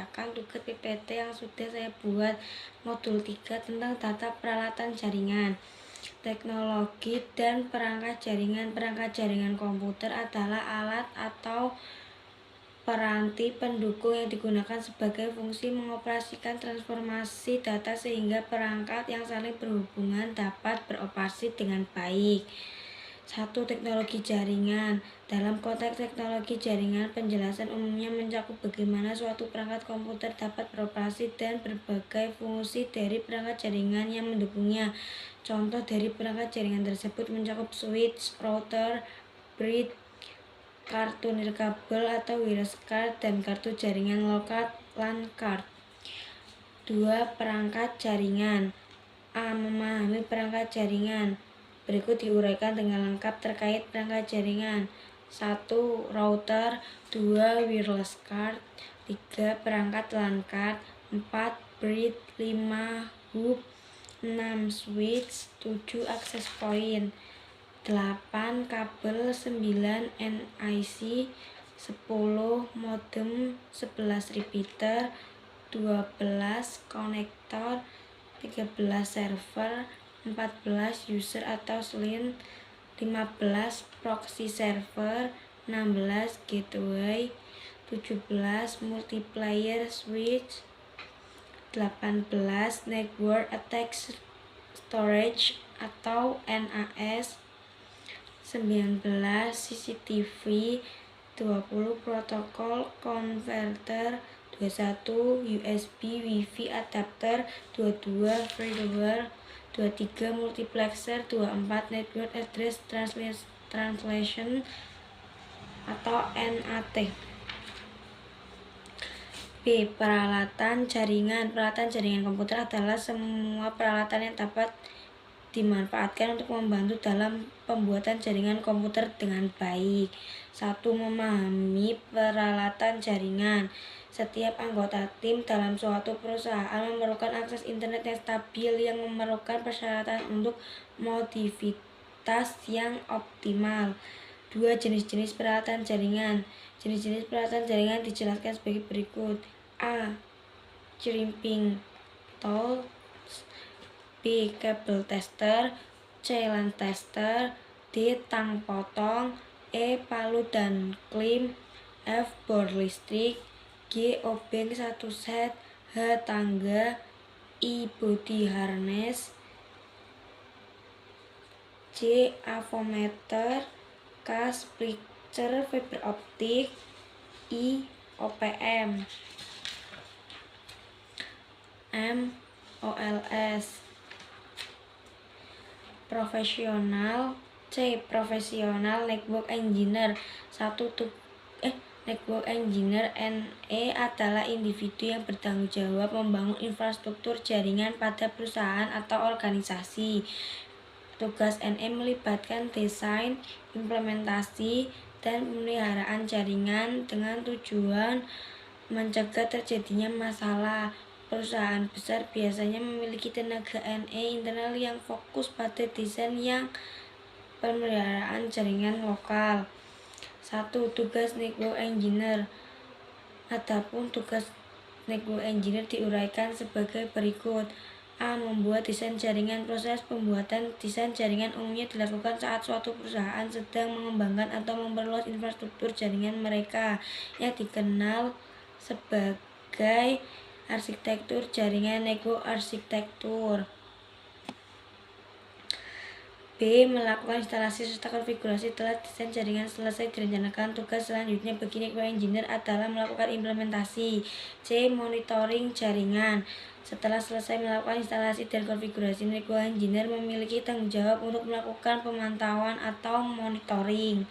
mengerjakan tugas PPT yang sudah saya buat modul 3 tentang data peralatan jaringan. Teknologi dan perangkat jaringan. Perangkat jaringan komputer adalah alat atau peranti pendukung yang digunakan sebagai fungsi mengoperasikan transformasi data sehingga perangkat yang saling berhubungan dapat beroperasi dengan baik. 1. Teknologi jaringan. Dalam konteks teknologi jaringan, penjelasan umumnya mencakup bagaimana suatu perangkat komputer dapat beroperasi dan berbagai fungsi dari perangkat jaringan yang mendukungnya. Contoh dari perangkat jaringan tersebut mencakup switch, router, bridge, kartu nirkabel atau wireless card, dan kartu jaringan lokal LAN card. 2. Perangkat jaringan. A. Memahami perangkat jaringan. Berikut diuraikan dengan lengkap terkait perangkat jaringan. 1. Router. 2. Wireless card. 3. Perangkat LAN card. 4. Bridge. 5. Hub. 6. Switch. 7. Access point. 8. Kabel. 9. NIC. 10. Modem. 11. Repeater. 12. Konektor. 13. Server. 14. User atau SLIN. 15. Proxy server. 16. Gateway. 17. Multiplayer switch. 18. Network attached storage atau NAS. 19. CCTV. 20. Protokol converter. 21. USB Wi-Fi adapter. 22. firmware. 23. multiplexer. 24. network address translation atau NAT. B. Peralatan jaringan. Peralatan jaringan komputer adalah semua peralatan yang dapat dimanfaatkan untuk membantu dalam pembuatan jaringan komputer dengan baik. 1. Memahami peralatan jaringan. Setiap anggota tim dalam suatu perusahaan memerlukan akses internet yang stabil yang memerlukan persyaratan untuk mobilitas yang optimal. 2. Jenis-jenis peralatan jaringan. Jenis-jenis peralatan jaringan dijelaskan sebagai berikut. A. Crimping tools. B. Kabel tester. C. LAN tester. D. Tang potong. E. Palu dan klem. F. Bor listrik. G. Obeng 1 set. H. Tangga. I. Body harness. J. avometer. K. splitter fiber optik. I. OPM. M. OLS. Profesional. C. Profesional network engineer. Network engineer NE adalah individu yang bertanggung jawab membangun infrastruktur jaringan pada perusahaan atau organisasi. Tugas NE melibatkan desain, implementasi, dan pemeliharaan jaringan dengan tujuan mencegah terjadinya masalah. Perusahaan besar biasanya memiliki tenaga NE internal yang fokus pada desain yang pemeliharaan jaringan lokal. 1. Tugas network engineer. Adapun tugas network engineer diuraikan sebagai berikut. A. Membuat desain jaringan. Proses pembuatan desain jaringan umumnya dilakukan saat suatu perusahaan sedang mengembangkan atau memperluas infrastruktur jaringan mereka, yang dikenal sebagai arsitektur jaringan network arsitektur. B. Melakukan instalasi serta konfigurasi. Setelah desain jaringan selesai direncanakan, tugas selanjutnya bagi network engineer adalah melakukan implementasi. C. Monitoring jaringan. Setelah selesai melakukan instalasi dan konfigurasi, network engineer memiliki tanggung jawab untuk melakukan pemantauan atau monitoring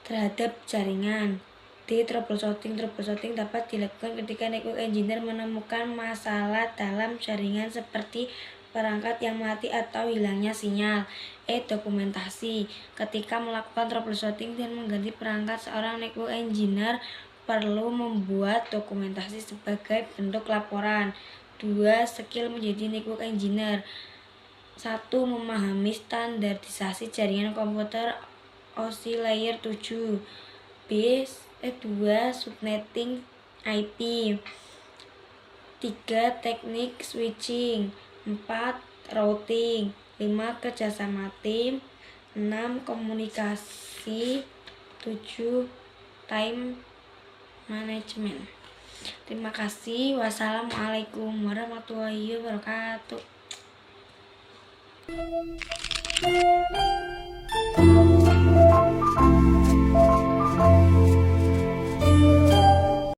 terhadap jaringan. D. Troubleshooting. Troubleshooting dapat dilakukan ketika network engineer menemukan masalah dalam jaringan seperti perangkat yang mati atau hilangnya sinyal. E. Dokumentasi. Ketika melakukan troubleshooting dan mengganti perangkat, seorang network engineer perlu membuat dokumentasi sebagai bentuk laporan. 2. Skill menjadi network engineer. 1. Memahami standarisasi jaringan komputer OSI layer 7. 2. Subnetting IP. 3. Teknik switching. 4. Routing. 5. Kerjasama tim. 6. Komunikasi. 7. Time management. Terima kasih. Wassalamualaikum warahmatullahi wabarakatuh.